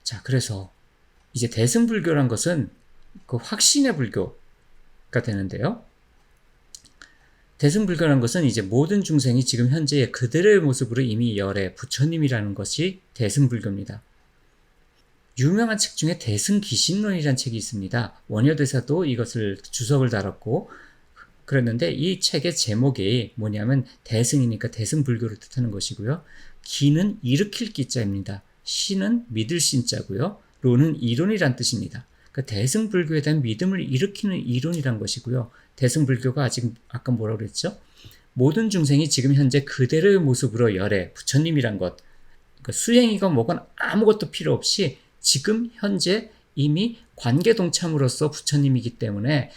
자, 그래서 이제 대승불교란 것은 그 확신의 불교가 되는데요. 대승불교란 것은 이제 모든 중생이 지금 현재 그대로의 모습으로 이미 열애 부처님이라는 것이 대승불교입니다. 유명한 책 중에 대승기신론이라는 책이 있습니다. 원효대사도 이것을 주석을 달았고 그랬는데 이 책의 제목이 뭐냐면 대승이니까 대승불교를 뜻하는 것이고요. 기는 일으킬 기자입니다. 신은 믿을 신자고요. 론은 이론이란 뜻입니다. 그러니까 대승불교에 대한 믿음을 일으키는 이론이란 것이고요. 대승불교가 아직 아까 뭐라고 그랬죠? 모든 중생이 지금 현재 그대로의 모습으로 열애 부처님이란 것, 그러니까 수행이건 뭐건 아무것도 필요 없이 지금 현재 이미 관계동참으로서 부처님이기 때문에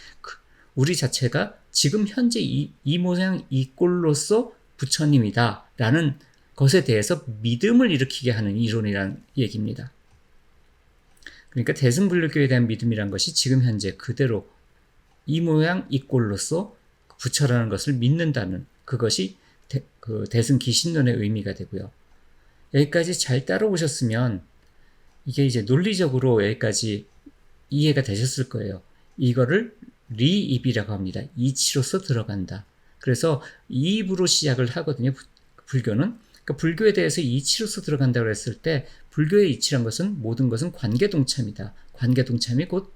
우리 자체가 지금 현재 이 모양 이 꼴로서 부처님이다 라는 것에 대해서 믿음을 일으키게 하는 이론이라는 얘기입니다. 그러니까 대승불교에 대한 믿음이란 것이 지금 현재 그대로 이 모양 이 꼴로서 부처라는 것을 믿는다는 그것이 대승기신론의 의미가 되고요. 여기까지 잘 따라오셨으면 이게 이제 논리적으로 여기까지 이해가 되셨을 거예요. 이거를 리입이라고 합니다. 이치로서 들어간다. 그래서 이입으로 시작을 하거든요. 불교는. 그러니까 불교에 대해서 이치로서 들어간다고 했을 때 불교의 이치란 것은 모든 것은 관계동참이다. 관계동참이 곧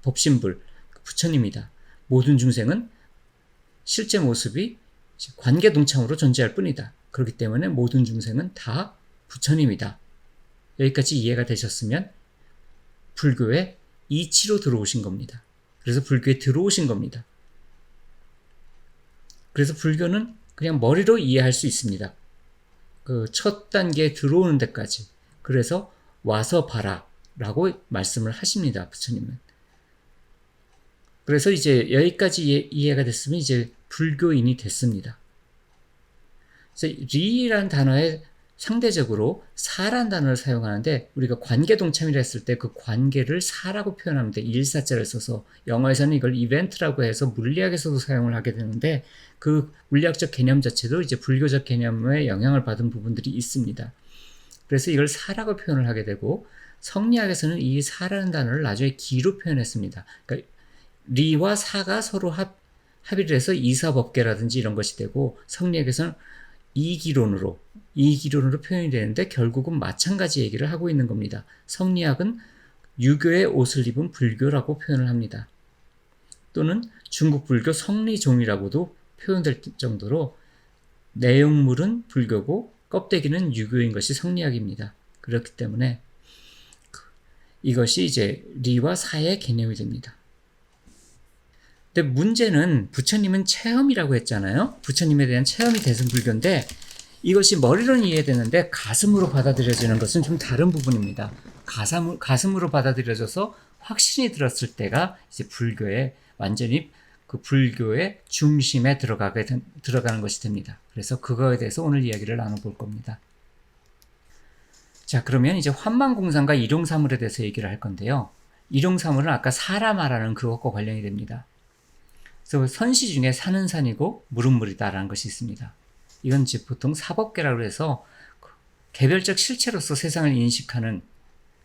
법신불, 부처님이다. 모든 중생은 실제 모습이 관계동참으로 존재할 뿐이다. 그렇기 때문에 모든 중생은 다 부처님이다. 여기까지 이해가 되셨으면 불교에 이치로 들어오신 겁니다. 그래서 불교에 들어오신 겁니다. 그래서 불교는 그냥 머리로 이해할 수 있습니다. 그 첫 단계에 들어오는 데까지. 그래서 와서 봐라 라고 말씀을 하십니다. 부처님은. 그래서 이제 여기까지 이해가 됐으면 이제 불교인이 됐습니다. 그래서 리라는 단어에 상대적으로 사라는 단어를 사용하는데 우리가 관계동참이라 했을 때 그 관계를 사라고 표현합니다. 일사자를 써서 영어에서는 이걸 이벤트라고 해서 물리학에서도 사용을 하게 되는데 그 물리학적 개념 자체도 이제 불교적 개념에 영향을 받은 부분들이 있습니다. 그래서 이걸 사라고 표현을 하게 되고 성리학에서는 이 사라는 단어를 나중에 기로 표현했습니다. 그러니까 리와 사가 서로 합의를 해서 이사법계라든지 이런 것이 되고 성리학에서는 이기론으로 표현이 되는데 결국은 마찬가지 얘기를 하고 있는 겁니다. 성리학은 유교의 옷을 입은 불교라고 표현을 합니다. 또는 중국 불교 성리종이라고도 표현될 정도로 내용물은 불교고 껍데기는 유교인 것이 성리학입니다. 그렇기 때문에 이것이 이제 리와 사의 개념이 됩니다. 근데 문제는 부처님은 체험이라고 했잖아요. 부처님에 대한 체험이 대승불교인데 이것이 머리로는 이해되는데 가슴으로 받아들여지는 것은 좀 다른 부분입니다. 가슴으로 받아들여져서 확신이 들었을 때가 이제 불교의 완전히 그 불교의 중심에 들어가는 것이 됩니다. 그래서 그거에 대해서 오늘 이야기를 나눠볼 겁니다. 자, 그러면 이제 환만공상과 일용사물에 대해서 얘기를 할 건데요. 일용사물은 아까 사라 말하는 그것과 관련이 됩니다. 그래서 선시 중에 산은 산이고 물은 물이다라는 것이 있습니다. 이건 이제 보통 사법계라고 해서 개별적 실체로서 세상을 인식하는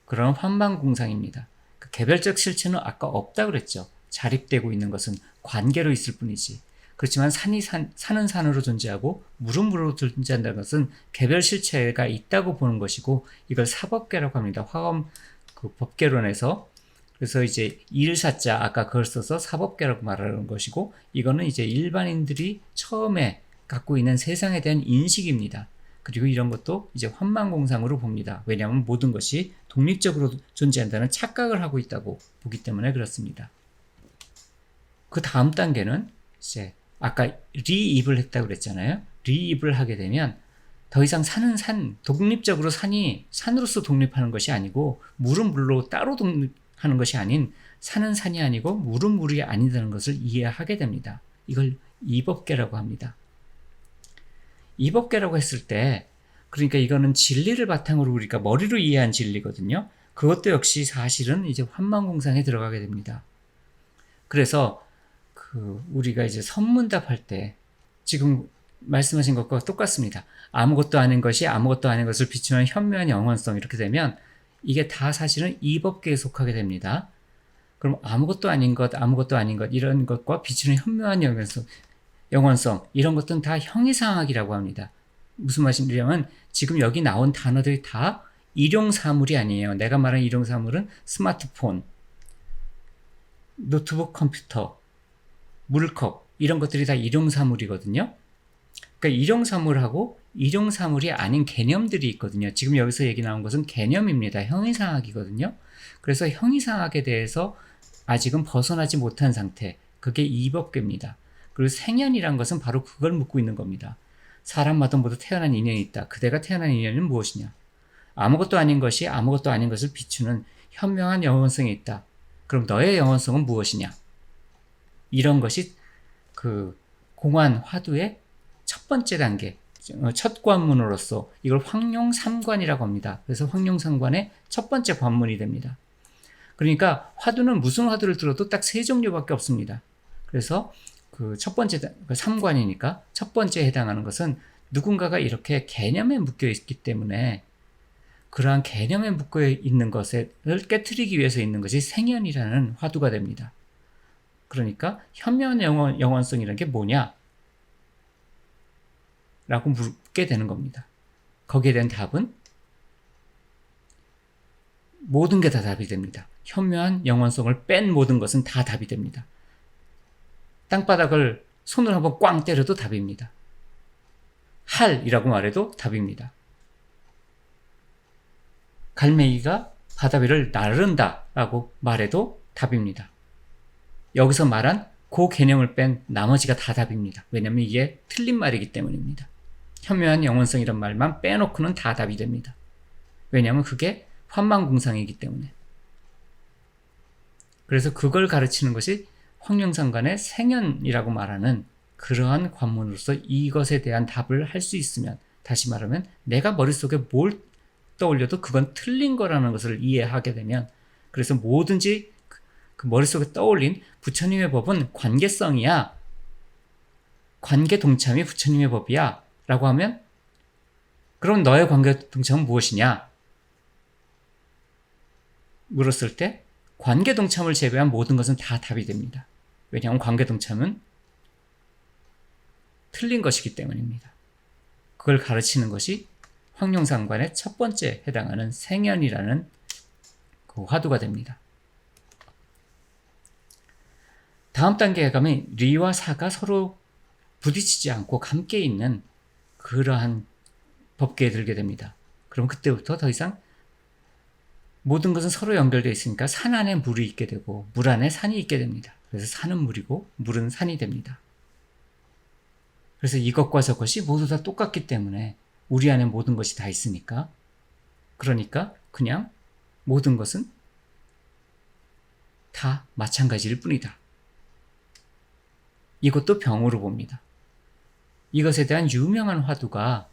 그런 환만공상입니다. 그 개별적 실체는 아까 없다고 그랬죠. 자립되고 있는 것은 관계로 있을 뿐이지. 그렇지만 산은 산으로 존재하고 물은 물로 존재한다는 것은 개별 실체가 있다고 보는 것이고 이걸 사법계라고 합니다. 화엄 그 법계론에서. 그래서 이제 일사자 아까 그걸 써서 사법계라고 말하는 것이고 이거는 이제 일반인들이 처음에 갖고 있는 세상에 대한 인식입니다. 그리고 이런 것도 이제 환만공상으로 봅니다. 왜냐하면 모든 것이 독립적으로 존재한다는 착각을 하고 있다고 보기 때문에 그렇습니다. 그 다음 단계는 이제 아까 리입을 했다고 그랬잖아요. 리입을 하게 되면 더 이상 산은 독립적으로 산이 산으로서 독립하는 것이 아니고 물은 물로 따로 독립하는 것이 아닌 산은 산이 아니고 물은 물이 아니다는 것을 이해하게 됩니다. 이걸 이법계라고 합니다. 이법계라고 했을 때 그러니까 이거는 진리를 바탕으로 우리가 머리로 이해한 진리거든요. 그것도 역시 사실은 이제 환만공상에 들어가게 됩니다. 그래서 우리가 이제 선문답 할 때 지금 말씀하신 것과 똑같습니다. 아무것도 아닌 것이 아무것도 아닌 것을 비추는 현묘한 영원성 이렇게 되면 이게 다 사실은 이법계에 속하게 됩니다. 그럼 아무것도 아닌 것, 아무것도 아닌 것 이런 것과 비추는 현묘한 영원성 이런 것들은 다 형이상학이라고 합니다. 무슨 말이냐면 지금 여기 나온 단어들이 다 일용사물이 아니에요. 내가 말한 일용사물은 스마트폰, 노트북 컴퓨터, 물컵 이런 것들이 다 일용사물이거든요. 그러니까 일용사물하고 일용사물이 아닌 개념들이 있거든요. 지금 여기서 얘기 나온 것은 개념입니다. 형이상학이거든요. 그래서 형이상학에 대해서 아직은 벗어나지 못한 상태. 그게 이법계입니다. 그리고 생연이란 것은 바로 그걸 묻고 있는 겁니다. 사람마다 모두 태어난 인연이 있다. 그대가 태어난 인연은 무엇이냐? 아무것도 아닌 것이 아무것도 아닌 것을 비추는 현명한 영원성이 있다. 그럼 너의 영원성은 무엇이냐? 이런 것이 그 공안 화두의 첫 번째 단계, 첫 관문으로서 이걸 황룡삼관이라고 합니다. 그래서 황룡삼관의 첫 번째 관문이 됩니다. 그러니까 화두는 무슨 화두를 들어도 딱 세 종류밖에 없습니다. 그래서 그 첫 번째, 삼관이니까 첫 번째에 해당하는 것은 누군가가 이렇게 개념에 묶여 있기 때문에 그러한 개념에 묶여 있는 것을 깨트리기 위해서 있는 것이 생연이라는 화두가 됩니다. 그러니까 현명한 영원성이라는 게 뭐냐? 라고 묻게 되는 겁니다. 거기에 대한 답은 모든 게 다 답이 됩니다. 현묘한 영원성을 뺀 모든 것은 다 답이 됩니다. 땅바닥을 손을 한번 꽝 때려도 답입니다. 할이라고 말해도 답입니다. 갈매기가 바다 위를 나른다 라고 말해도 답입니다. 여기서 말한 그 개념을 뺀 나머지가 다 답입니다. 왜냐하면 이게 틀린 말이기 때문입니다. 현묘한 영원성이란 말만 빼놓고는 다 답이 됩니다. 왜냐하면 그게 환만공상이기 때문에. 그래서 그걸 가르치는 것이 황룡삼관의 생연이라고 말하는 그러한 관문으로서 이것에 대한 답을 할 수 있으면, 다시 말하면 내가 머릿속에 뭘 떠올려도 그건 틀린 거라는 것을 이해하게 되면, 그래서 뭐든지 그 머릿속에 떠올린 부처님의 법은 관계성이야, 관계 동참이 부처님의 법이야 라고 하면, 그럼 너의 관계 동참은 무엇이냐? 물었을 때 관계 동참을 제외한 모든 것은 다 답이 됩니다. 왜냐하면 관계 동참은 틀린 것이기 때문입니다. 그걸 가르치는 것이 황룡삼관의 첫 번째 해당하는 생연이라는 그 화두가 됩니다. 다음 단계에 가면 리와 사가 서로 부딪히지 않고 함께 있는 그러한 법계에 들게 됩니다. 그럼 그때부터 더 이상 모든 것은 서로 연결되어 있으니까 산 안에 물이 있게 되고 물 안에 산이 있게 됩니다. 그래서 산은 물이고 물은 산이 됩니다. 그래서 이것과 저것이 모두 다 똑같기 때문에 우리 안에 모든 것이 다 있으니까, 그러니까 그냥 모든 것은 다 마찬가지일 뿐이다. 이것도 병으로 봅니다. 이것에 대한 유명한 화두가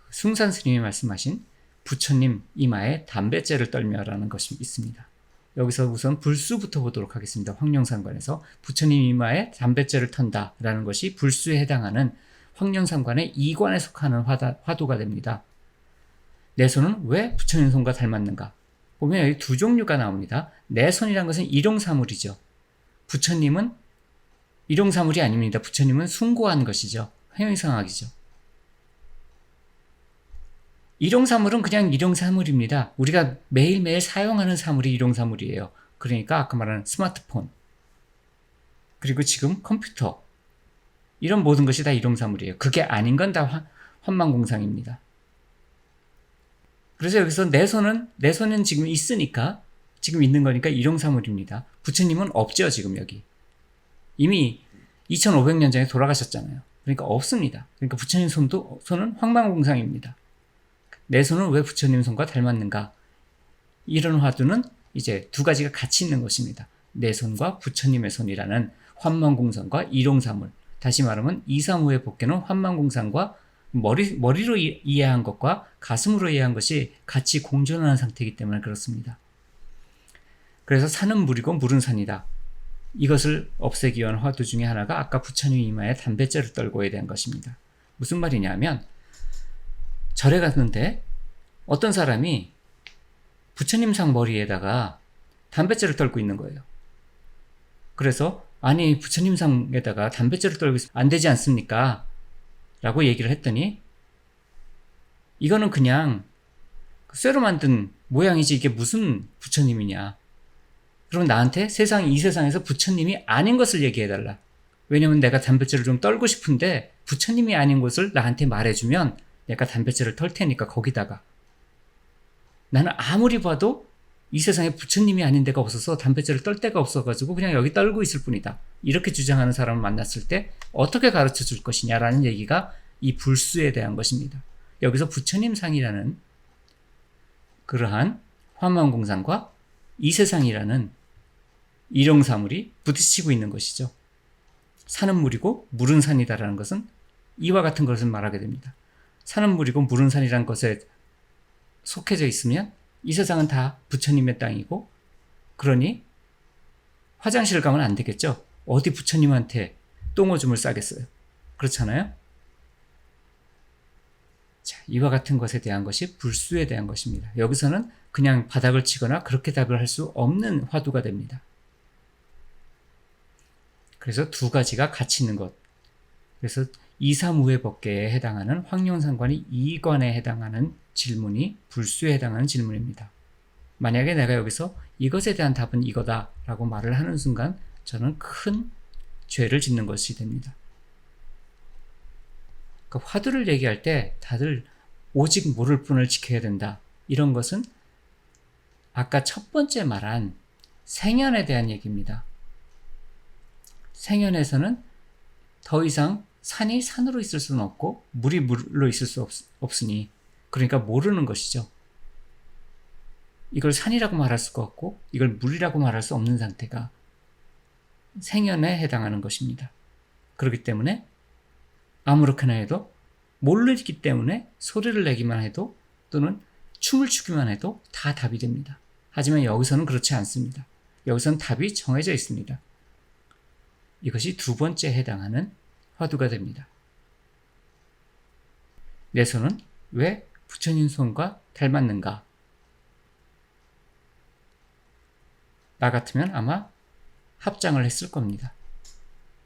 숭산 스님이 말씀하신 부처님 이마에 담뱃재를 떨며라는 것이 있습니다. 여기서 우선 불수부터 보도록 하겠습니다. 황룡삼관에서 부처님 이마에 담뱃재를 턴다 라는 것이 불수에 해당하는 황룡삼관의 2관에 속하는 화두가 됩니다. 내 손은 왜 부처님 손과 닮았는가? 보면 여기 두 종류가 나옵니다. 내 손이란 것은 일용사물이죠. 부처님은 일용사물이 아닙니다. 부처님은 숭고한 것이죠. 형이상학이죠. 일용사물은 그냥 일용사물입니다. 우리가 매일매일 사용하는 사물이 일용사물이에요. 그러니까 아까 말한 스마트폰, 그리고 지금 컴퓨터, 이런 모든 것이 다 일용사물이에요. 그게 아닌 건 다 환만공상입니다. 그래서 여기서 내 손은 지금 있으니까, 지금 있는 거니까 일용사물입니다. 부처님은 없죠, 지금 여기. 이미 2500년 전에 돌아가셨잖아요. 그러니까 없습니다. 그러니까 부처님 손은 황만공상입니다. 내 손은 왜 부처님 손과 닮았는가? 이런 화두는 이제 두 가지가 같이 있는 것입니다. 내 손과 부처님의 손이라는 환만공상과 일용사물. 다시 말하면 이사무의 법계는 환만공상과 머리로 이해한 것과 가슴으로 이해한 것이 같이 공존하는 상태이기 때문에 그렇습니다. 그래서 산은 물이고 물은 산이다. 이것을 없애기 위한 화두 중에 하나가 아까 부처님 이마에 담뱃재를 떨고에 대한 것입니다. 무슨 말이냐면, 절에 갔는데 어떤 사람이 부처님 상 머리에다가 담뱃재를 떨고 있는 거예요. 그래서 아니 부처님 상에다가 담뱃재를 떨고 있으면 안 되지 않습니까? 라고 얘기를 했더니 이거는 그냥 쇠로 만든 모양이지 이게 무슨 부처님이냐. 그럼 나한테 이 세상에서 부처님이 아닌 것을 얘기해달라. 왜냐면 내가 담뱃재를 좀 떨고 싶은데 부처님이 아닌 것을 나한테 말해주면 내가 담뱃재를 털 테니까 거기다가. 나는 아무리 봐도 이 세상에 부처님이 아닌 데가 없어서 담뱃재를 떨 데가 없어가지고 그냥 여기 떨고 있을 뿐이다. 이렇게 주장하는 사람을 만났을 때 어떻게 가르쳐 줄 것이냐라는 얘기가 이 불수에 대한 것입니다. 여기서 부처님 상이라는 그러한 화만공상과 이 세상이라는 일용사물이 부딪히고 있는 것이죠. 산은 물이고 물은 산이다라는 것은 이와 같은 것을 말하게 됩니다. 산은 물이고 물은 산이라는 것에 속해져 있으면 이 세상은 다 부처님의 땅이고 그러니 화장실 가면 안 되겠죠. 어디 부처님한테 똥오줌을 싸겠어요. 그렇잖아요. 자, 이와 같은 것에 대한 것이 불수에 대한 것입니다. 여기서는 그냥 바닥을 치거나 그렇게 답을 할 수 없는 화두가 됩니다. 그래서 두 가지가 같이 있는 것. 그래서 2, 3, 우회 법계에 해당하는 황룡상관이 2관에 해당하는 질문이 불수에 해당하는 질문입니다. 만약에 내가 여기서 이것에 대한 답은 이거다라고 말을 하는 순간 저는 큰 죄를 짓는 것이 됩니다. 그러니까 화두를 얘기할 때 다들 오직 모를 뿐을 지켜야 된다. 이런 것은 아까 첫 번째 말한 생연에 대한 얘기입니다. 생연에서는 더 이상 산이 산으로 있을 수는 없고 물이 물로 있을 수 없으니 그러니까 모르는 것이죠. 이걸 산이라고 말할 수가 없고 이걸 물이라고 말할 수 없는 상태가 생연에 해당하는 것입니다. 그렇기 때문에 아무렇게나 해도 모르기 때문에 소리를 내기만 해도 또는 춤을 추기만 해도 다 답이 됩니다. 하지만 여기서는 그렇지 않습니다. 여기서는 답이 정해져 있습니다. 이것이 두 번째 해당하는 화두가 됩니다. 내 손은 왜 부처님 손과 닮았는가? 나 같으면 아마 합장을 했을 겁니다.